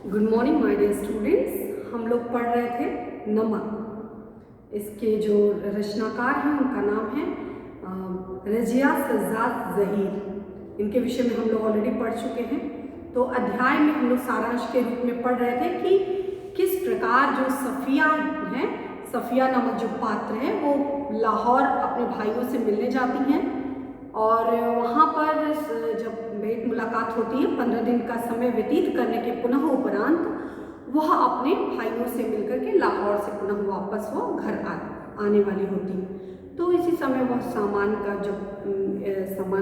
Good morning my dear students. हम लोग पढ़ रहे थे नमक। इसके जो रचनाकार हैं उनका नाम है रजिया सज्जाद ज़हीर। इनके विषय में हम लोग ऑलरेडी पढ़ चुके हैं। तो अध्याय में हम लोग सारांश के रूप में पढ़ रहे थे कि किस प्रकार जो सफ़िया है, सफ़िया नामक जो पात्र है, वो लाहौर अपने भाइयों से मिलने जाती हैं और वहाँ पर जब भेंट मुलाकात होती है 15 दिन का समय व्यतीत करने के पुनः उपरांत वह अपने भाइयों से मिलकर के लाहौर से पुनः वापस वो घर आने वाली होती है। तो इसी समय वह सामान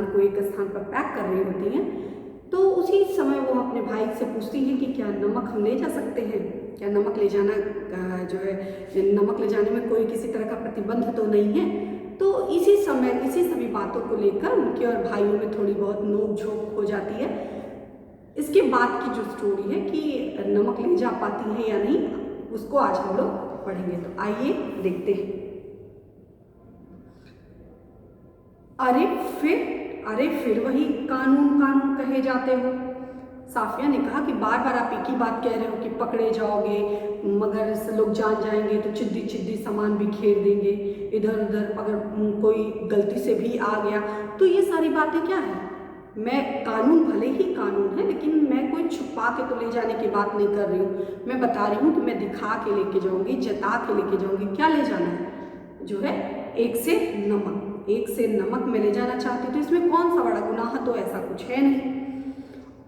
को एक स्थान पर पैक कर रही होती हैं। तो उसी समय वो अपने भाई से पूछती हैं कि क्या नमक हम ले जा सकते हैं, क्या नमक ले जाना नमक ले जाने में कोई किसी तरह का प्रतिबंध तो नहीं है। तो इसी सभी बातों को लेकर उनके और भाइयों में थोड़ी बहुत नोक झोंक हो जाती है। इसके बाद की जो स्टोरी है कि नमक ले जा पाती है या नहीं, उसको आज हम लोग पढ़ेंगे। तो आइए देखते हैं। अरे फिर वही कानून कानून कहे जाते हो। साफिया ने कहा कि बार बार आप एक ही बात कह रहे हो कि पकड़े जाओगे, मगर लोग जान जाएंगे तो चिद्दी चिद्दी सामान बिखेर देंगे, इधर उधर अगर कोई गलती से भी आ गया तो ये सारी बातें क्या है। मैं कानून भले ही कानून है, लेकिन मैं कोई छुपा के तो ले जाने की बात नहीं कर रही हूँ। मैं बता रही हूँ कि मैं दिखा के लेके जाऊँगी, जता के लेके जाऊँगी। क्या ले जाना है जो है, एक से नमक में ले जाना चाहती हूँ। तो इसमें कौन सा बड़ा गुनाह, तो ऐसा कुछ है नहीं।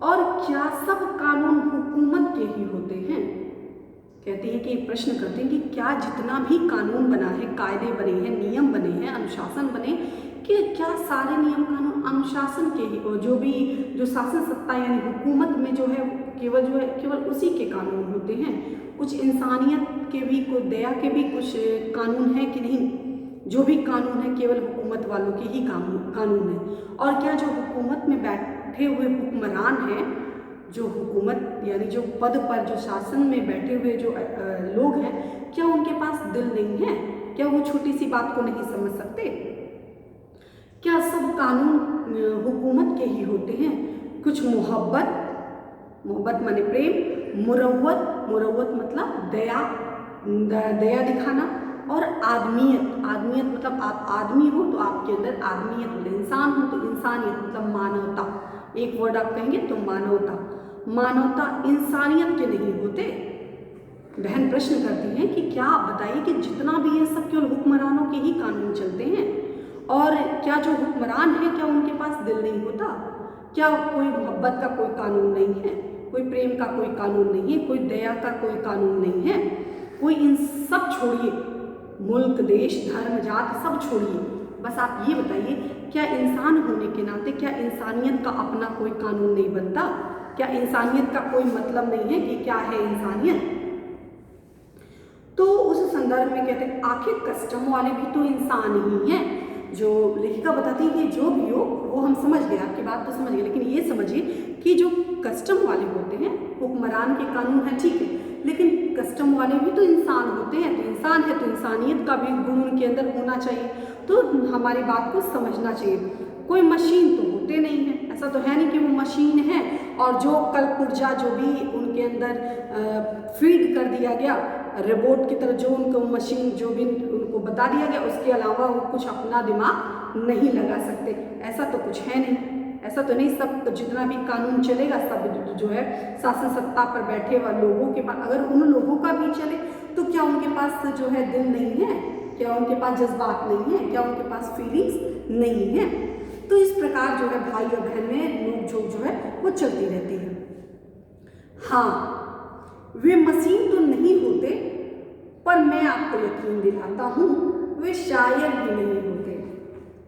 और क्या सब कानून हुकूमत के ही होते हैं। कहती है कि प्रश्न करते हैं कि क्या जितना भी कानून बना है, कायदे बने हैं, नियम बने हैं, अनुशासन बने, कि क्या सारे नियम कानून अनुशासन के ही, और जो शासन सत्ता यानी हुकूमत में जो है केवल उसी के कानून होते हैं। कुछ इंसानियत के भी, कुछ दया के भी कुछ कानून है कि नहीं। जो भी कानून है केवल हुकूमत वालों के ही कानून है। और क्या जो हुकूमत में बैठे हुए हुक्मरान हैं, जो हुकूमत यानी जो पद पर, जो शासन में बैठे हुए जो लोग हैं, क्या उनके पास दिल नहीं है? क्या वो छोटी सी बात को नहीं समझ सकते? क्या सब कानून हुकूमत के ही होते हैं? कुछ मोहब्बत माने प्रेम, मुरव्वत मतलब दया दिखाना, और आदमियत मतलब आप आदमी हो तो आपके अंदर आदमियत होती, इंसान हो तो इंसानियत मतलब मानवता। एक वर्ड आप कहेंगे तो मानवता इंसानियत के नहीं होते। बहन प्रश्न करती हैं कि क्या आप बताइए कि जितना भी है सब केवल हुक्मरानों के ही कानून चलते हैं, और क्या जो हुक्मरान है क्या उनके पास दिल नहीं होता? क्या कोई मोहब्बत का कोई कानून नहीं है, कोई प्रेम का कोई कानून नहीं है, कोई दया का कोई कानून नहीं है? कोई इन सब छोड़िए, मुल्क देश धर्म जात सब छोड़िए, बस आप ये बताइए क्या इंसान होने के नाते क्या इंसानियत का अपना कोई कानून नहीं बनता? क्या इंसानियत का कोई मतलब नहीं है कि क्या है इंसानियत? तो उस संदर्भ में कहते हैं आखिर कस्टम वाले भी तो इंसान ही हैं। जो लेखिका बताती है कि जो भी हो वो हम समझ गए, आपकी बात तो समझ गए, लेकिन ये समझिए कि जो कस्टम वाले होते हैं, हुक्मरान के कानून है ठीक है, लेकिन कस्टम वाले भी तो इंसान होते हैं। तो इंसान है तो इंसानियत का भी गुण उनके अंदर होना चाहिए। तो हमारी बात को समझना चाहिए। कोई मशीन तो होते नहीं है, ऐसा तो है नहीं कि वो मशीन है और जो कल पुर्जा जो भी उनके अंदर फीड कर दिया गया रोबोट की तरह, जो उनको मशीन जो भी उनको बता दिया गया उसके अलावा वो कुछ अपना दिमाग नहीं लगा सकते। ऐसा तो कुछ है नहीं, ऐसा तो नहीं। सब जितना भी कानून चलेगा सब जो है शासन सत्ता पर बैठे हुए लोगों के पास, अगर उन लोगों का भी चले तो क्या उनके पास जो है दिल नहीं है? क्या उनके पास जज्बात नहीं है? क्या उनके पास फीलिंग्स नहीं है? तो इस प्रकार जो है भाई और बहन में नोक झोंक जो है वो चलती रहती है। हाँ, वे मशीन तो नहीं होते, पर मैं आपको यकीन दिलाता हूँ वे शायर भी नहीं होते।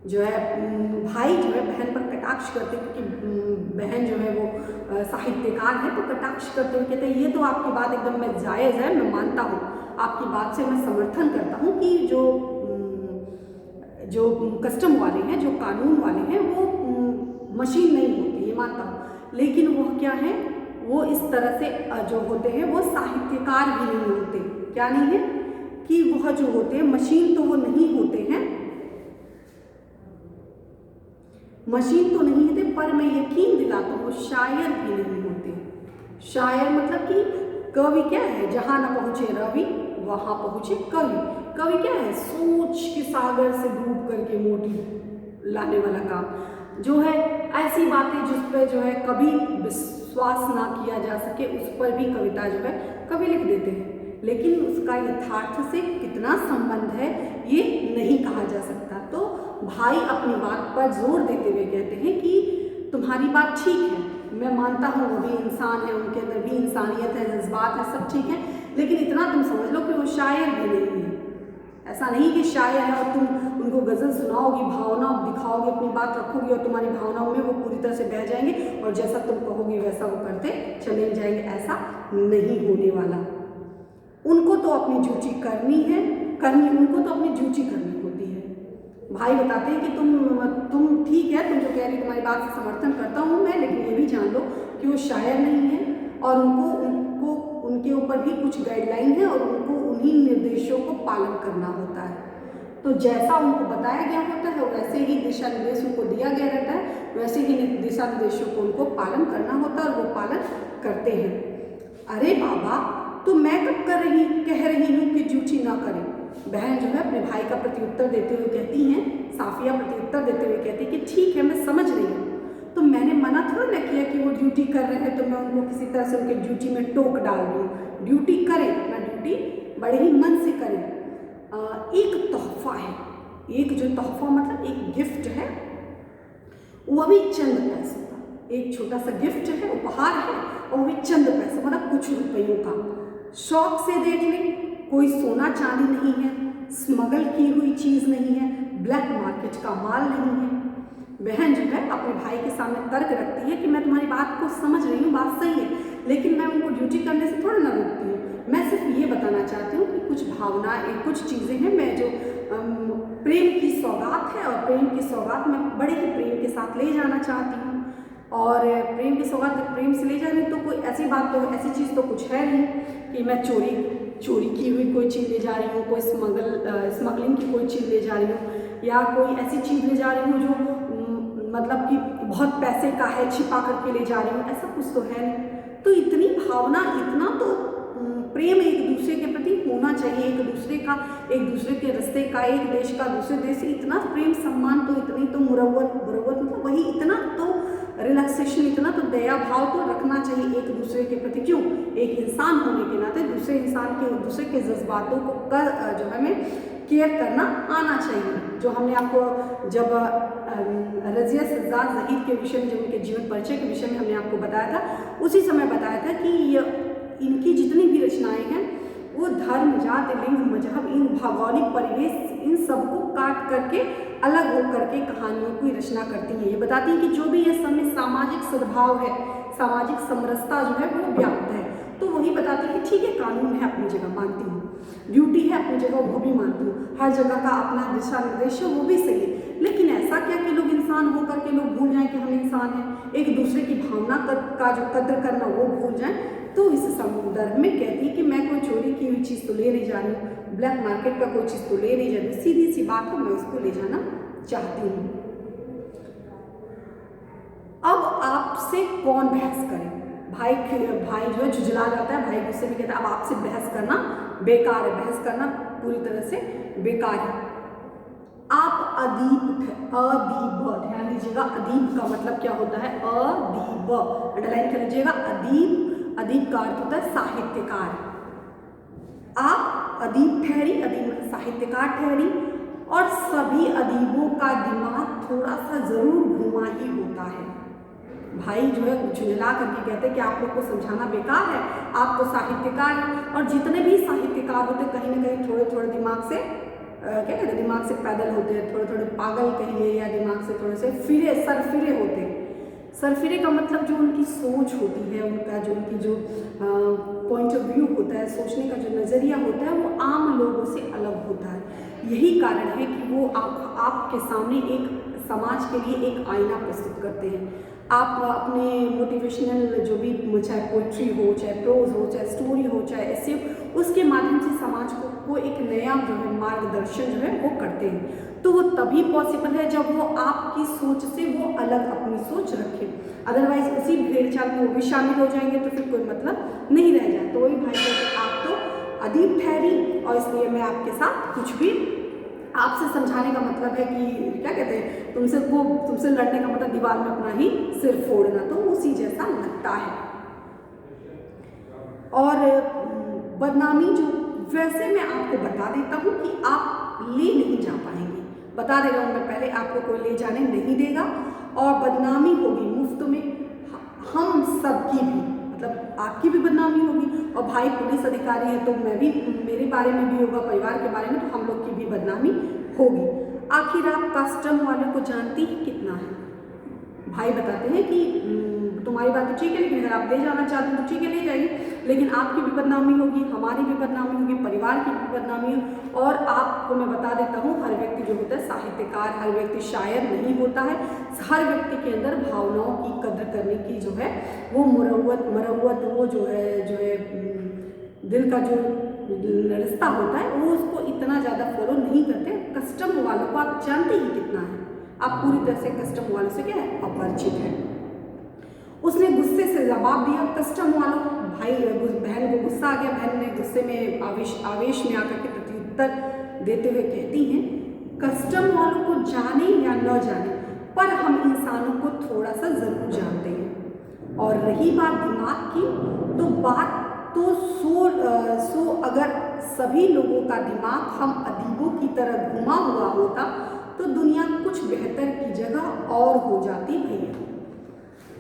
जो है भाई जो है बहन पर कटाक्ष करते, क्योंकि बहन जो है वो साहित्यकार है, तो कटाक्ष करते हुए कहते हैं ये तो आपकी बात एकदम मैं जायज़ है, मैं मानता हूँ, आपकी बात से मैं समर्थन करता हूँ कि जो कस्टम वाले हैं, जो कानून वाले हैं, वो मशीन नहीं होती, ये मानता हूँ, लेकिन वह क्या है, वो इस तरह से जो होते हैं वो साहित्यकार भी नहीं होते। क्या नहीं है कि वह जो होते हैं मशीन तो वो नहीं होते हैं, मशीन तो नहीं होते, पर मैं यकीन दिलाता हूँ शायर भी नहीं होते। शायर मतलब कि कवि क्या है, जहाँ न पहुँचे रवि वहाँ पहुँचे कवि। कवि क्या है, सोच के सागर से डूब करके मोती लाने वाला काम जो है। ऐसी बातें जिस पर जो है कभी विश्वास ना किया जा सके उस पर भी कविता जो है कवि लिख देते हैं, लेकिन उसका यथार्थ से कितना संबंध है ये नहीं कहा जा सकता। तो भाई अपनी बात पर जोर देते हुए कहते हैं कि तुम्हारी बात ठीक है, मैं मानता हूँ वो भी इंसान है, उनके अंदर भी इंसानियत है, जज्बात है, सब ठीक है, लेकिन इतना तुम समझ लो कि वो शायर भी नहीं है। ऐसा नहीं कि शायर है और तुम उनको गज़ल सुनाओगी, भावना दिखाओगी, अपनी बात रखोगी और तुम्हारी भावनाओं में वो पूरी तरह से बह जाएंगे और जैसा तुम कहोगे वैसा वो करते चले जाएंगे। ऐसा नहीं होने वाला। उनको तो अपनी ड्यूटी करनी है, उनको तो अपनी ड्यूटी करनी होती है। भाई बताते हैं कि तुम ठीक है, तुम जो कह रही तुम्हारी बात से समर्थन करता हूँ मैं, लेकिन ये भी जान लो कि वो शायर नहीं है और उनको उनके ऊपर भी कुछ गाइडलाइन है और उनको उन्हीं निर्देशों को पालन करना होता है। तो जैसा उनको बताया गया होता है वैसे ही दिशा निर्देश उनको दिया गया रहता है, वैसे ही दिशा निर्देशों को उनको पालन करना होता है और वो पालन करते हैं। अरे बाबा, तो मैं कब कह रही हूँ कि ड्यूटी ना करें। बहन जो है अपने भाई का प्रत्युत्तर देते हुए कहती हैं, साफिया प्रत्युत्तर देते हुए कहती है कि ठीक है, मैं समझ रही हूँ, तो मैंने मना थोड़ा ना किया कि वो ड्यूटी कर रहे हैं तो मैं उनको किसी तरह से उनके ड्यूटी में टोक डाल दूँ। ड्यूटी करें, मैं ड्यूटी बड़े ही मन से करें। एक तोहफा है, एक जो तोहफा मतलब एक गिफ्ट है, वो भी चंद पैसों का, एक छोटा सा गिफ्ट है, उपहार है और वो भी चंद पैसे मतलब कुछ रुपयों का। शौक से देख लें, कोई सोना चांदी नहीं है, स्मगल की हुई चीज़ नहीं है, ब्लैक मार्केट का माल नहीं है। बहन जो है अपने भाई के सामने तर्क रखती है कि मैं तुम्हारी बात को समझ रही हूँ, बात सही है, लेकिन मैं उनको ड्यूटी करने से थोड़ा ना रोकती हूँ। मैं सिर्फ ये बताना चाहती हूँ कि कुछ भावनाएं, कुछ चीज़ें हैं, मैं जो प्रेम की सौगात है और प्रेम की सौगात मैं बड़े ही प्रेम के साथ ले जाना चाहती हूँ। और प्रेम की सौगात प्रेम से ले जा रही तो कोई ऐसी बात तो ऐसी चीज़ तो कुछ है नहीं कि मैं चोरी की हुई कोई चीज़ ले जा रही हूँ, कोई स्मगलिंग की कोई चीज़ ले जा रही हूँ या कोई ऐसी चीज़ ले जा रही हूँ जो मतलब कि बहुत पैसे का है, छिपा करके ले जा रही हूँ, ऐसा कुछ तो है नहीं। तो इतनी भावना, इतना तो प्रेम एक दूसरे के प्रति होना चाहिए, एक दूसरे के रिश्ते का, एक देश का दूसरे देश से इतना प्रेम सम्मान, तो इतनी तो मुरव्वत मतलब वही इतना तो रिलैक्सेशन, इतना तो दया भाव तो रखना चाहिए एक दूसरे के प्रति। क्यों? एक इंसान होने के नाते दूसरे के जज्बातों को जो हमें केयर करना आना चाहिए। जो हमने आपको जब रज़िया सज्जाद ज़हीद के विषय में, जब उनके जीवन परिचय के विषय में हमने आपको बताया था, उसी समय बताया था कि इनकी जितनी भी रचनाएं हैं वो धर्म, जाति, लिंग, मजहब, इन भौगोलिक परिवेश, इन सबको काट करके अलग हो करके कहानियों की रचना करती हैं। ये बताती हैं कि जो भी ये समय सामाजिक सद्भाव है, सामाजिक समरसता जो है वो व्याप्त है। तो वही बताती है कि ठीक है, कानून है अपनी जगह मानती हूँ, ड्यूटी है अपनी जगह वो भी मानती हूँ, हर जगह का अपना दिशा निर्देश है वो भी सही है, लेकिन ऐसा क्या कि लोग इंसान हो करके लोग भूल जाएं कि हम इंसान हैं, एक दूसरे की भावना का जो कद्र करना वो भूल जाएं। तो इस संदर्भ में कहती है कि मैं कोई चोरी की हुई चीज़ तो ले नहीं जा रही हूँ, ब्लैक मार्केट का कोई चीज़ तो ले नहीं जा रही, सीधी सी बात है, मैं उसको ले जाना चाहती हूँ। अब आपसे कौन बहस करे? भाई जो है झुझला जाता है, भाई गुस्से में कहता है अब आपसे बहस करना बेकार है, बहस करना पूरी तरह से बेकार है। आप अदीब, ध्यान दीजिएगा, अदीब का मतलब क्या होता है? अदीब, अंडरलाइन कर लीजिएगा। अदीब का अर्थ होता है साहित्यकार। आप अदीब ठहरी, अदीब मतलब साहित्यकार ठहरी, और सभी अदीबों का दिमाग थोड़ा सा जरूर घुमा ही होता है। भाई जो है झुंझला करके कहते हैं कि आप लोग को समझाना बेकार है, आप तो साहित्यकार हैं, और जितने भी साहित्यकार होते कहीं ना कहीं थोड़े थोड़े दिमाग से क्या कहते हैं, दिमाग से पैदल होते हैं, थोड़े थोड़े पागल कहिए या दिमाग से थोड़े से सरफिरे होते हैं। सरफिरे का मतलब जो उनकी सोच होती है, उनकी जो पॉइंट ऑफ व्यू होता है, सोचने का जो नज़रिया होता है वो आम लोगों से अलग होता है। यही कारण है कि वो आपके सामने एक समाज के लिए एक आईना प्रस्तुत करते हैं। आप अपने मोटिवेशनल जो भी, चाहे पोइट्री हो, चाहे प्रोज हो, चाहे स्टोरी हो, चाहे ऐसे हो, उसके माध्यम से समाज को एक नया जो है मार्गदर्शन जो है वो करते हैं। तो वो तभी पॉसिबल है जब वो आपकी सोच से वो अलग अपनी सोच रखें। अदरवाइज उसी भेड़ चाल में वो भी शामिल हो जाएंगे तो फिर कोई मतलब नहीं रह जाए। तो वही भाई कहते आप तो अदीब ठहरी, और इसलिए मैं आपके साथ कुछ भी आपसे समझाने का मतलब है कि क्या कहते हैं, तुमसे लड़ने का मतलब दीवार में अपना ही सिर फोड़ना, तो उसी जैसा लगता है। और बदनामी जो, वैसे मैं आपको बता देता हूँ कि आप ले नहीं जा पाएंगे, बता दे रहा हूँ मैं पहले, आपको कोई ले जाने नहीं देगा और बदनामी होगी मुफ्त में, हम सबकी भी, मतलब आपकी भी बदनामी होगी, और भाई पुलिस अधिकारी है तो मैं भी, मेरे बारे में भी होगा, परिवार के बारे में, तो हम लोग की भी बदनामी होगी। आखिर आप कस्टम वाले को जानती ही कितना है? भाई बताते हैं कि तुम्हारी बात तो ठीक है, लेकिन अगर आप ले जाना चाहते हो तो ठीक है ले जाइए, लेकिन आपकी भी बदनामी होगी, हमारी भी बदनामी होगी, परिवार की भी बदनामी होगी। और आपको मैं बता देता हूँ, हर व्यक्ति जो होता है साहित्यकार, हर व्यक्ति शायर नहीं होता है। हर व्यक्ति के अंदर भावनाओं की कद्र करने की जो है वो मरवत वो जो है दिल का जो रिश्ता होता है वो उसको इतना ज़्यादा फॉलो नहीं करते। कस्टम वालों को आप जानते ही कितना है, आप पूरी तरह से कस्टम वालों से क्या है, अपरिचित है। उसने गुस्से से जवाब दिया कस्टम वालों, भाई बहन को गुस्सा आ गया, बहन ने गुस्से में आवेश में आकर के प्रत्युत्तर देते हुए कहती हैं, कस्टम वालों को जाने या न जाने पर हम इंसानों को थोड़ा सा जरूर जानते हैं। और रही बात दिमाग की, तो बात तो सो अगर सभी लोगों का दिमाग हम अदीबों की तरह घुमा हुआ होता तो दुनिया कुछ बेहतर की जगह और हो जाती भैया।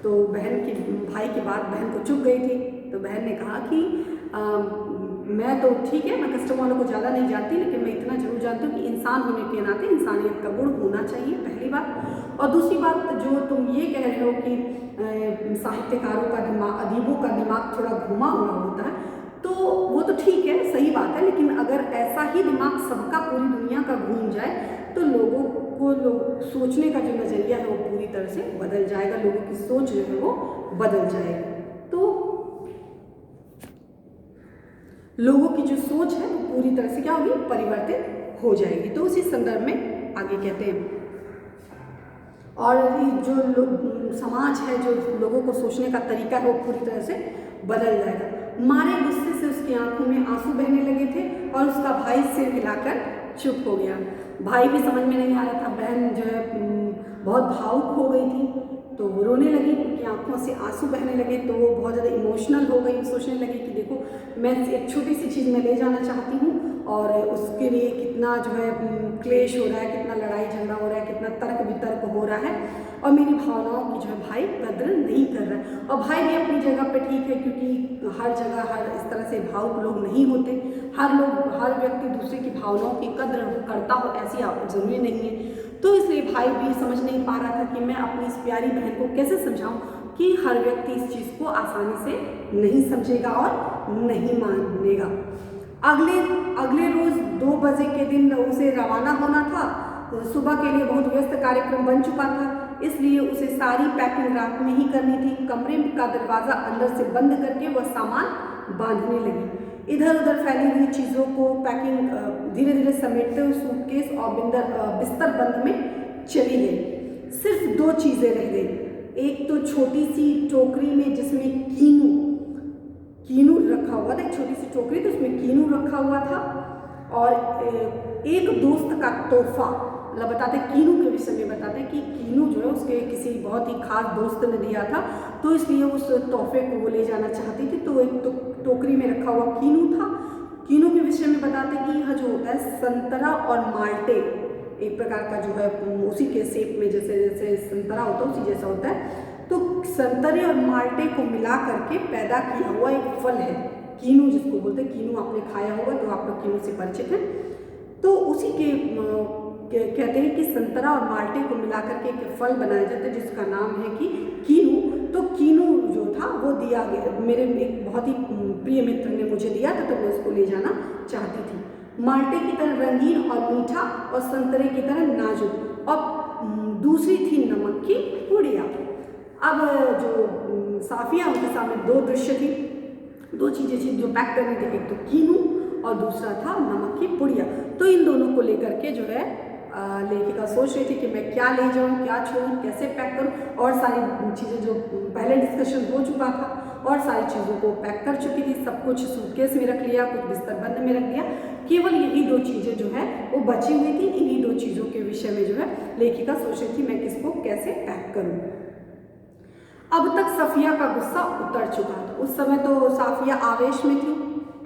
तो भाई की बात बहन को चुभ गई थी, तो बहन ने कहा कि मैं तो ठीक है, मैं कस्टम वालों को ज़्यादा नहीं जानती, लेकिन मैं इतना जरूर जानती हूँ कि इंसान होने के नाते इंसानियत का गुण होना चाहिए, पहली बात। और दूसरी बात, जो तुम ये कह रहे हो कि साहित्यकारों का दिमाग, अदीबों का दिमाग थोड़ा घुमा हुआ होता है, तो वो तो ठीक है, सही बात है, लेकिन अगर ऐसा ही दिमाग सबका पूरी दुनिया का घूम जाए तो लोगों को सोचने का जो नज़रिया है वो पूरी तरह से बदल जाएगा, लोगों की सोच जो है वो बदल जाएगी। तो लोगों की जो सोच है वो पूरी तरह से क्या होगी, परिवर्तित हो जाएगी। तो उसी संदर्भ में आगे कहते हैं, और जो समाज है, जो लोगों को सोचने का तरीका है वो पूरी तरह से बदल जाएगा। मारे गुस्से से उसकी आंखों में आंसू बहने लगे थे और उसका भाई सिर हिलाकर चुप हो गया। भाई भी समझ में नहीं आ रहा था, बहन जो है बहुत भावुक हो गई थी, तो वो रोने लगी, उनकी आंखों से आंसू बहने लगे, तो वो बहुत ज़्यादा इमोशनल हो गई, सोचने लगी कि देखो मैं एक छोटी सी चीज़ में ले जाना चाहती हूँ और उसके लिए कितना जो है क्लेश हो रहा है, कितना लड़ाई झगड़ा हो रहा है, कितना तर्क वितर्क हो रहा है, और मेरी भावनाओं की जो है भाई कद्र नहीं कर रहा है। और भाई भी अपनी जगह पे ठीक है, क्योंकि हर जगह हर इस तरह से भावुक लोग नहीं होते, हर व्यक्ति दूसरे की भावनाओं की कद्र करता हो ऐसी जरूरी नहीं है। तो इसलिए भाई भी समझ नहीं पा रहा था कि मैं अपनी इस प्यारी बहन को कैसे समझाऊं कि हर व्यक्ति इस चीज़ को आसानी से नहीं समझेगा और नहीं मानेगा। अगले रोज 2 बजे के दिन उसे रवाना होना था। सुबह के लिए बहुत व्यस्त कार्यक्रम बन चुका था, इसलिए उसे सारी पैकिंग रात में ही करनी थी। कमरे का दरवाज़ा अंदर से बंद करके वह सामान बांधने लगी। इधर उधर फैली हुई चीज़ों को पैकिंग धीरे धीरे समेटते हुए सूटकेस और बिस्तर बंद में चली गई। सिर्फ 2 चीज़ें रह गई। एक तो छोटी सी टोकरी में जिसमें कीनू रखा हुआ था, एक छोटी सी टोकरी तो उसमें कीनू रखा हुआ था, और एक दोस्त का तोहफा। मतलब बताते कीनू के विषय में बताते कि कीनू जो है उसके किसी बहुत ही खास दोस्त ने दिया था, तो इसलिए उस तोहफे को वो ले जाना चाहती थी। तो एक टोकरी में रखा हुआ कीनू था। कीनू के विषय में बताते कि यह जो होता है संतरा और माल्टे, एक प्रकार का जो है उसी के शेप में जैसे जैसे संतरा होता है उसी जैसा होता है, तो संतरे और माल्टे को मिला करके पैदा किया हुआ एक फल है कीनू, जिसको बोलते हैं। कीनू आपने खाया होगा तो आप लोग कीनू से परिचित हैं। तो उसी के कहते हैं कि संतरा और माल्टे को मिला करके एक फल बनाया जाता है जिसका नाम है कि कीनू। तो कीनू जो था वो दिया गया, मेरे एक बहुत ही प्रिय मित्र ने मुझे दिया था, तो मैं उसको ले जाना चाहती थी। माल्टे की तरह रंगीन और मीठा और संतरे की तरह नाजुक, और दूसरी थी नमक की पुड़िया। अब जो साफिया, उनके सामने दो दृश्य थी, दो चीज़ें थी जो पैक करनी थी, एक तो कीनू और दूसरा था नमक की पुड़िया। तो इन दोनों को लेकर के जो है लेखिका सोच रही थी कि मैं क्या ले जाऊं, क्या छोड़ूं, कैसे पैक करूं, और सारी चीज़ें जो पहले डिस्कशन हो चुका था और सारी चीज़ों को पैक कर चुकी थी, सब कुछ सूटकेस में रख लिया, कुछ बिस्तर बंद में रख दिया, केवल यही दो चीज़ें जो है वो बची हुई थी। इन्हीं दो चीज़ों के विषय में जो है लेखिका सोच रही थी मैं किसको कैसे पैक करूँ। अब तक सफिया का गुस्सा उतर चुका था। उस समय तो साफिया आवेश में थी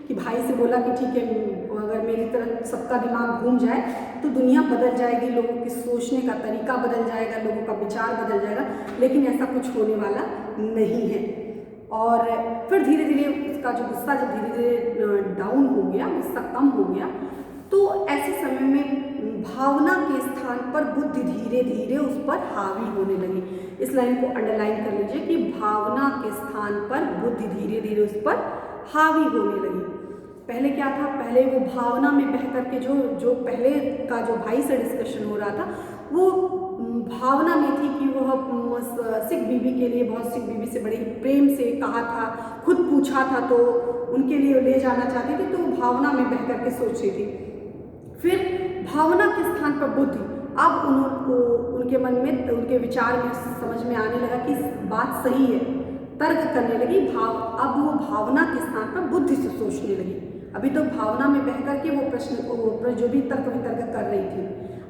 कि भाई से बोला कि ठीक है, अगर मेरी तरह सबका दिमाग घूम जाए तो दुनिया बदल जाएगी, लोगों की सोचने का तरीका बदल जाएगा, लोगों का विचार बदल जाएगा, लेकिन ऐसा कुछ होने वाला नहीं है। और फिर धीरे धीरे उसका जो गुस्सा जब धीरे धीरे डाउन हो गया, गुस्सा कम हो गया, तो ऐसे समय में भावना के स्थान पर बुद्धि धीरे धीरे उस पर हावी होने लगी। इस लाइन को अंडरलाइन कर लीजिए कि भावना के स्थान पर बुद्धि धीरे धीरे उस पर हावी होने लगी। पहले क्या था, पहले वो भावना में बह करके जो पहले का जो भाई से डिस्कशन हो रहा था, वो भावना में थी कि वह सिख बीबी के लिए, बहुत सिख बीबी से बड़े प्रेम से कहा था, खुद पूछा था तो उनके लिए ले जाना चाहती थी, तो भावना में बह करके सोच रही थी। फिर भावना के स्थान पर बुद्धि, अब उनको उनके मन में, उनके विचार में समझ में आने लगा कि बात सही है, तर्क करने लगी। अब वो भावना के स्थान पर बुद्धि से सोचने लगी। अभी तो भावना में बह करके वो प्रश्न जो भी तर्क वितर्क कर रही थी,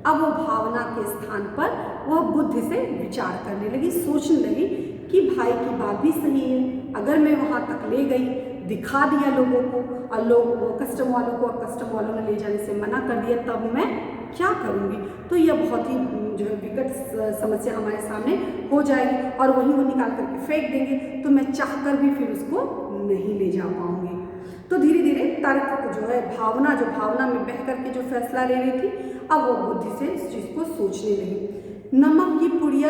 अब वो भावना के स्थान पर वो बुद्धि से विचार करने लगी, सोचने लगी कि भाई की बात भी सही है, अगर मैं वहाँ तक ले गई, दिखा दिया लोगों को, और लोग कस्टम वालों को, और कस्टम वालों ने ले जाने से मना कर दिया, तब मैं क्या करूँगी। तो यह बहुत ही जो है विकट समस्या हमारे सामने हो जाएगी, और वहीं वो निकाल करके फेंक देंगे, तो मैं चाहकर भी फिर उसको नहीं ले जा पाऊँगी। तो धीरे धीरे तर्क जो है, भावना में बह करके जो फैसला ले रही थी, अब वो बुद्धि से इस चीज़ को सोचने लगी। नमक की पुड़िया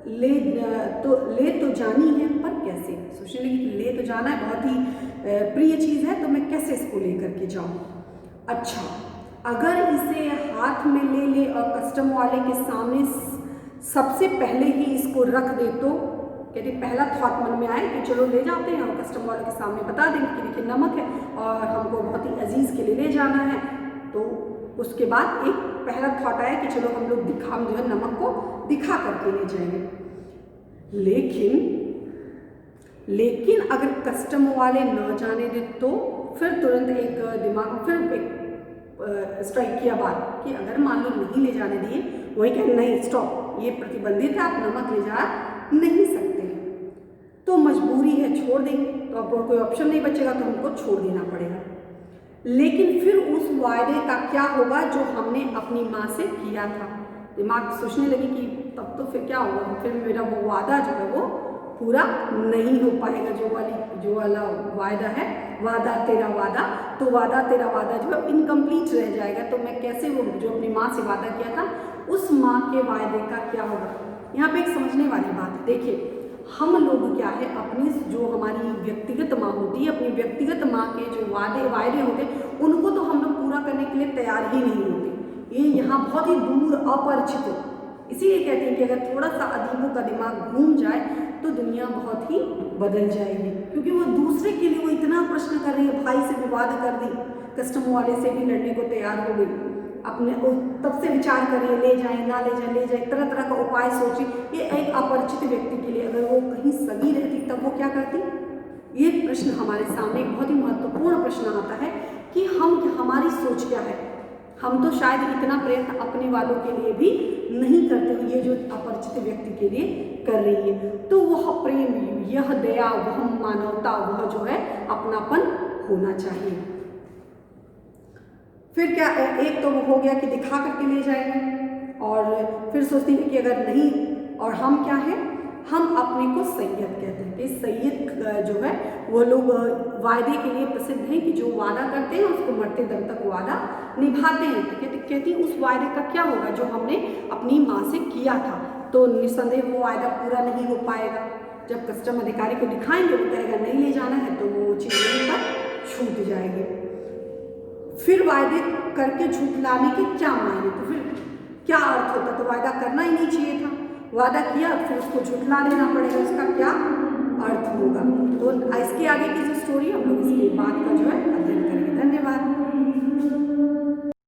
ले तो जानी है, पर कैसे। सोचने लगी कि ले तो जाना है, बहुत ही प्रिय चीज़ है, तो मैं कैसे इसको ले करके जाऊँ। अच्छा, अगर इसे हाथ में ले ले और कस्टम वाले के सामने सबसे पहले ही इसको रख दे, तो कहते पहला थॉट मन में आए कि चलो ले जाते हैं और कस्टम वाले के सामने बता देंगे कि देखिए नमक है और हमको बहुत ही अजीज़ के लिए ले जाना है। तो उसके बाद एक पहला थॉट आया कि चलो हम लोग हम जो है नमक को दिखा करके ले जाएंगे। लेकिन अगर कस्टम वाले न जाने दे, तो फिर तुरंत एक दिमाग में फिर एक स्ट्राइक किया बात कि अगर मान लो नहीं ले जाने दिए, वही कहें नहीं स्टॉप, ये प्रतिबंधित है, आप नमक ले जा नहीं सकते, तो मजबूरी है, छोड़ देंगे, तो अब कोई ऑप्शन नहीं बचेगा, तो हमको छोड़ देना पड़ेगा। लेकिन फिर उस वायदे का क्या होगा जो हमने अपनी माँ से किया था। दिमाग सोचने लगी कि तब तो फिर क्या होगा, फिर मेरा वो वादा जो है वो पूरा नहीं हो पाएगा, जो वाला वायदा है, वादा तेरा वादा, तो वादा तेरा वादा जो है इनकम्प्लीट रह जाएगा। तो मैं कैसे वो जो अपनी माँ से वादा किया था, उस माँ के वायदे का क्या होगा। यहाँ पे एक समझने वाली बात है। देखिए, हम लोग क्या है, अपनी जो हमारी व्यक्तिगत माँ होती है, अपनी व्यक्तिगत माँ के जो वायदे होते हैं, उनको तो हम लोग पूरा करने के लिए तैयार ही नहीं होते। ये यहाँ बहुत ही दूर अपरिचित, इसीलिए कहते हैं कि अगर थोड़ा सा अदीबों का दिमाग घूम जाए तो दुनिया बहुत ही बदल जाएगी। क्योंकि वो दूसरे के लिए वो इतना प्रश्न कर रही है, भाई से विवाद कर दी, कस्टम वाले से भी लड़ने को तैयार हो गई, अपने तब से विचार करिए, ले जाए ना ले जाए, तरह तरह का उपाय सोची। ये एक अपरिचित व्यक्ति के लिए अगर वो कहीं सगी रहती तब वो क्या करती। ये प्रश्न हमारे सामने एक बहुत ही महत्वपूर्ण प्रश्न आता है कि हमारी सोच क्या है। हम तो शायद इतना प्रयत्न अपने वालों के लिए भी नहीं करते हुए ये जो अपरिचित व्यक्ति के लिए कर रही है। तो वह प्रेम, यह दया, वह मानवता, वह जो है अपनापन होना चाहिए। फिर क्या, एक तो वो हो गया कि दिखा करके ले जाएंगे, और फिर सोचते हैं कि अगर नहीं, और हम क्या है, हम अपने को सैयद कहते हैं कि सैयद जो है वो लोग वायदे के लिए प्रसिद्ध हैं कि जो वादा करते हैं उसको मरते दम तक वादा निभाते हैं। तो कहती हैं उस वायदे का क्या होगा जो हमने अपनी माँ से किया था, तो निस्संदेह वो वायदा पूरा नहीं हो पाएगा। जब कस्टम अधिकारी को दिखाएंगे, वो कहेगा नहीं ले जाना है, तो वो चीज़ वहीं पर छूट जाएगी। फिर वायदे करके झूठलाने के क्या मायने, तो फिर क्या अर्थ होता, तो वायदा करना ही नहीं चाहिए था। वादा किया फिर उसको झुठला देना पड़ेगा, इसका क्या अर्थ होगा। तो इसके आगे की जो स्टोरी हम लोग इसके बाद का जो है अध्ययन करेंगे। धन्यवाद।